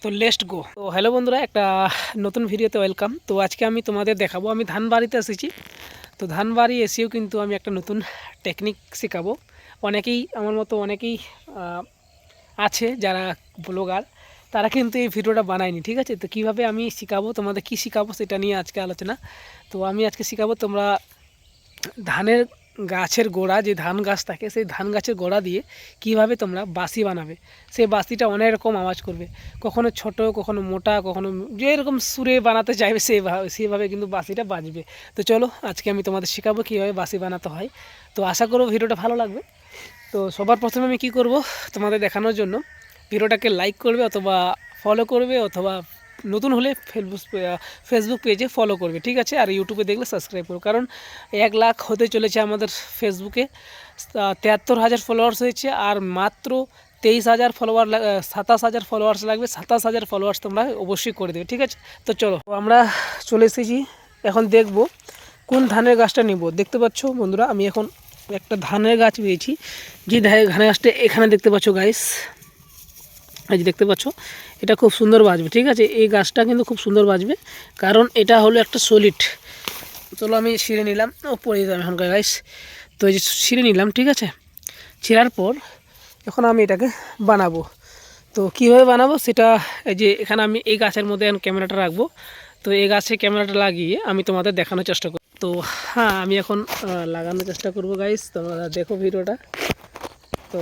তো let's go. তো hello বন্ধুরা, একটা নতুন ভিডিওতে ওয়েলকাম। তো আজকে আমি তোমাদের দেখাবো, আমি ধান বাড়িতে এসেছি। তো ধান বাড়ি এসেও কিন্তু আমি একটা নতুন টেকনিক শেখাবো। অনেকেই আমার মতো অনেকেই আছে যারা ব্লগার, তারা কিন্তু এই ভিডিওটা বানায়নি, ঠিক আছে। তো কীভাবে আমি শেখাবো, তোমাদের কী শেখাবো সেটা নিয়ে আজকে আলোচনা। তো আমি আজকে শেখাবো তোমরা ধানের গাছের গোড়া, যে ধান গাছ থাকে সেই ধান গাছের গোড়া দিয়ে কিভাবে তোমরা বাঁশি বানাবে। সেই বাঁশিটা অনেক রকম আওয়াজ করবে, কখনো ছোট, কখনো মোটা, কখনো যেরকম সুরে বানাতে চাইবে সেভাবে কিন্তু বাঁশিটা বাজবে। তো চলো আজকে আমি তোমাদের শেখাবো কীভাবে বাঁশি বানাতে হয়। তো আশা করব ভিডিওটা ভালো লাগবে। তো সবার প্রথমে আমি কি করব, তোমাদের দেখানোর জন্য ভিডিওটাকে লাইক করবে অথবা ফলো করবে, অথবা নতুন হলে ফেসবুক পেজে ফলো করবে, ঠিক আছে। আর ইউটিউবে দেখলে সাবস্ক্রাইব করবে, কারণ 1 লাখ হতে চলেছে আমাদের ফেসবুকে। 73,000 ফলোয়ার্স হয়েছে, আর মাত্র 23,000 ফলোয়ার 27,000 ফলোয়ার্স লাগবে। 27,000 ফলোয়ার্স তোমরা অবশ্যই করে দেবে, ঠিক আছে। তো চলো আমরা চলে এসেছি, এখন দেখব কোন ধানের গাছটা নিব। দেখতে পাচ্ছ বন্ধুরা, আমি এখন একটা ধানের গাছ পেয়েছি। যে ধানের গাছটা এখানে দেখতে পাচ্ছ গাইস, এই যে দেখতে পাচ্ছ, এটা খুব সুন্দর বাজবে, ঠিক আছে। এই গাছটা কিন্তু খুব সুন্দর বাজবে, কারণ এটা হলো একটা সলিড। চলো আমি ছিঁড়ে নিলাম, পড়ে যেতাম এখনকার গাইস। তো এই যে ছিঁড়ে নিলাম, ঠিক আছে। ছিঁড়ার পর এখন আমি এটাকে বানাবো। তো কীভাবে বানাবো সেটা, এই যে এখানে আমি এই গাছের মধ্যে এখন ক্যামেরাটা রাখবো। তো এই গাছে ক্যামেরাটা লাগিয়ে আমি তোমাদের দেখানোর চেষ্টা করব। তো হ্যাঁ, আমি এখন লাগানোর চেষ্টা করব গাইস, তোমরা দেখো ভিডিওটা। তো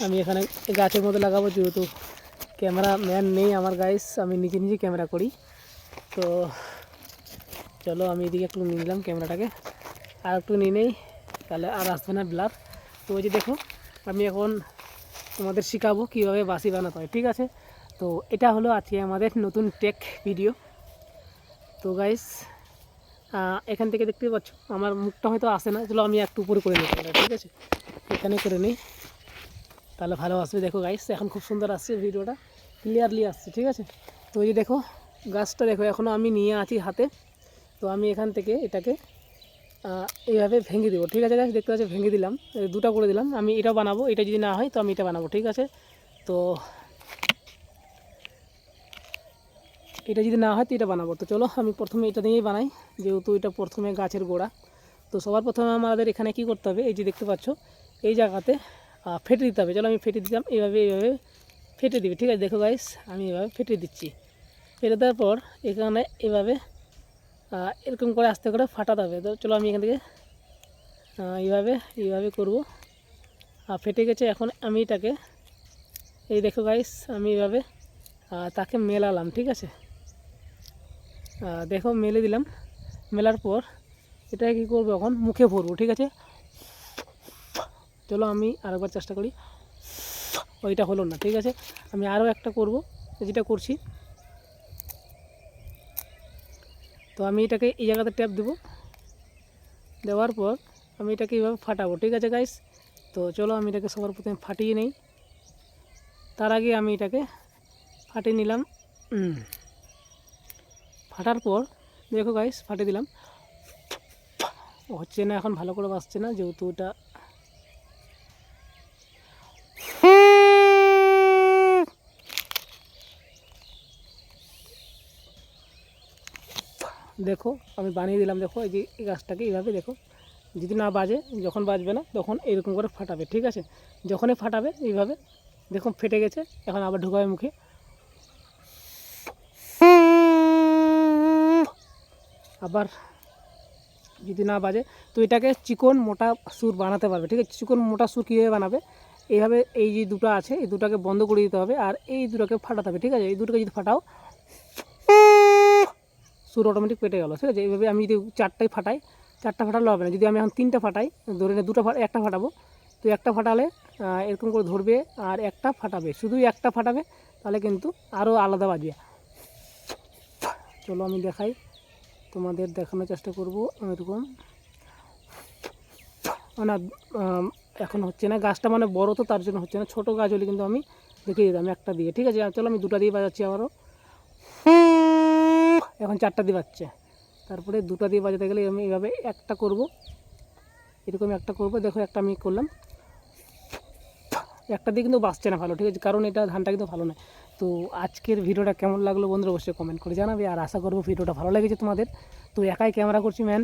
আমি এখানে গাছের মধ্যে লাগাবো, যেহেতু ক্যামেরা ম্যান নেই আমার গাইস, আমি নিজে নিজে ক্যামেরা করি। তো চলো আমি এদিকে একটু নিয়ে নিলাম ক্যামেরাটাকে, আর একটু নিয়ে নেই, তাহলে আর আসবে না ব্লার। তো ওই যে দেখো, আমি এখন তোমাদের শেখাবো কীভাবে বাঁশি বানাতে হয়, ঠিক আছে। তো এটা হলো আজকে আমাদের নতুন টেক ভিডিও। তো গাইস এখান থেকে দেখতে পাচ্ছ আমার মুখটা হয়তো আসে না, চলো আমি একটু উপরে করে নিতে পারি, ঠিক আছে। এখানে করে নিই, তাহলে ভালো আসবে। দেখো গাইস, এখন খুব সুন্দর আসছে, ভিডিওটা ক্লিয়ারলি আসছে, ঠিক আছে। তো এই যে দেখো গাছটা, দেখো এখনও আমি নিয়ে আছি হাতে। তো আমি এখান থেকে এটাকে এইভাবে ভেঙে দেবো, ঠিক আছে গাছ। দেখতে পাচ্ছি ভেঙে দিলাম, দুটো করে দিলাম। আমি এটা বানাবো, এটা যদি না হয় তো আমি এটা বানাবো, ঠিক আছে। তো এটা যদি না হয় তো এটা বানাবো। তো চলো আমি প্রথমে এটা দিয়েই বানাই, যেহেতু এটা প্রথমে গাছের গোড়া। তো সবার প্রথমে আমাদের এখানে কি করতে হবে, এই যে দেখতে পাচ্ছ এই জায়গাতে ফেটে দিতে হবে। চলো আমি ফেটে দিলাম, এইভাবে ফেটে দিবে, ঠিক আছে। দেখো গাইস, আমি এভাবে ফেটে দিচ্ছি। ফেটে দেওয়ার পর এখানে এভাবে এরকম করে আস্তে করে ফাটাতে হবে। তো চলো আমি এখান থেকে এইভাবে করবো। ফেটে গেছে, এখন আমি এটাকে, এই দেখো গাইস, আমি এইভাবে তাকে মেলালাম, ঠিক আছে। দেখো মেলে দিলাম। মেলার পর এটা কী করবো, এখন মুখে ভরবো, ঠিক আছে। চলো আমি আরেকবার চেষ্টা করি, ওইটা হলো না, ঠিক আছে। আমি আরও একটা করব, যেটা করছি। তো আমি এটাকে এই জায়গাতে ট্যাপ দেবো, দেওয়ার পর আমি এটাকে এইভাবে ফাটাবো, ঠিক আছে গাইস। তো চলো আমি এটাকে সবার প্রথমে ফাটিয়ে নেই। তার আগে আমি এটাকে ফাটিয়ে নিলাম। ফাটার পর দেখো গাইস, ফাটিয়ে দিলাম, হচ্ছে না, এখন ভালো করে বাজছে না, যেহেতু এটা দেখো আমি বানিয়ে দিলাম। দেখো এই যে এই গাছটাকে এইভাবে দেখো, যদি না বাজে, যখন বাজবে না তখন এরকম করে ফাটাবে, ঠিক আছে। যখনই ফাটাবে এইভাবে দেখো ফেটে গেছে, এখন আবার ঢুকাবে মুখে। আবার যদি না বাজে তো এটাকে চিকন মোটা সুর বানাতে পারবে, ঠিক আছে। চিকন মোটা সুর কীভাবে বানাবে, এইভাবে এই যে দুটো আছে এই দুটাকে বন্ধ করে দিতে হবে, আর এই দুটোকে ফাটাতে হবে, ঠিক আছে। এই দুটোকে যদি ফাটাও সুর অটোমেটিক পেটে গেল, ঠিক আছে। এইভাবে আমি যদি চারটাই ফাটাই, চারটা ফাটালে হবে না। যদি আমি এখন তিনটা ফাটাই, ধরে নিয়ে একটা ফাটাবো, তো একটা ফাটালে এরকম করে ধরবে, আর একটা ফাটাবে, শুধুই একটা ফাটাবে, তাহলে কিন্তু আরও আলাদা বাজবে। চলো আমি দেখাই, তোমাদের দেখানোর চেষ্টা করবো। এরকম না, এখন হচ্ছে না, গাছটা মানে বড়, তো তার জন্য হচ্ছে না। ছোটো গাছ হলে কিন্তু আমি দেখিয়ে দিতাম একটা দিয়ে, ঠিক আছে। চলো আমি দুটা দিয়ে বাজাচ্ছি আবারও, এখন চারটা দিয়ে বাজছে। তারপরে দুটা দিয়ে বাজাতে গেলে আমি এইভাবে একটা করব, এরকম একটা করব। দেখো একটা আমি করলাম, একটা দিয়ে কিন্তু বাঁচছে না ভালো, ঠিক আছে, কারণ এটা ধানটা কিন্তু ভালো নয়। তো আজকের ভিডিওটা কেমন লাগলো বন্ধুরা অবশ্যই কমেন্ট করে জানাবে, আর আশা করবো ভিডিওটা ভালো লেগেছে তোমাদের। তো একাই ক্যামেরা করছি ম্যান,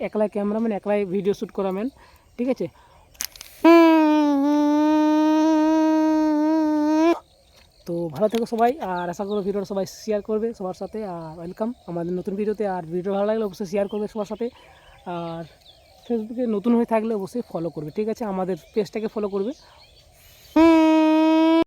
একলাই ক্যামেরাম্যান, একলাই ভিডিও শ্যুট করা ম্যান, ঠিক আছে। তো ভালো থেকো সবাই, আর আশা করবো ভিডিওটা সবাই শেয়ার করবে সবার সাথে, আর ওয়েলকাম আমাদের নতুন ভিডিওতে। আর ভিডিও ভালো লাগলে অবশ্যই শেয়ার করবে সবার সাথে, আর ফেসবুকে নতুন হয়ে থাকলে অবশ্যই ফলো করবে, ঠিক আছে, আমাদের পেজটাকে ফলো করবে।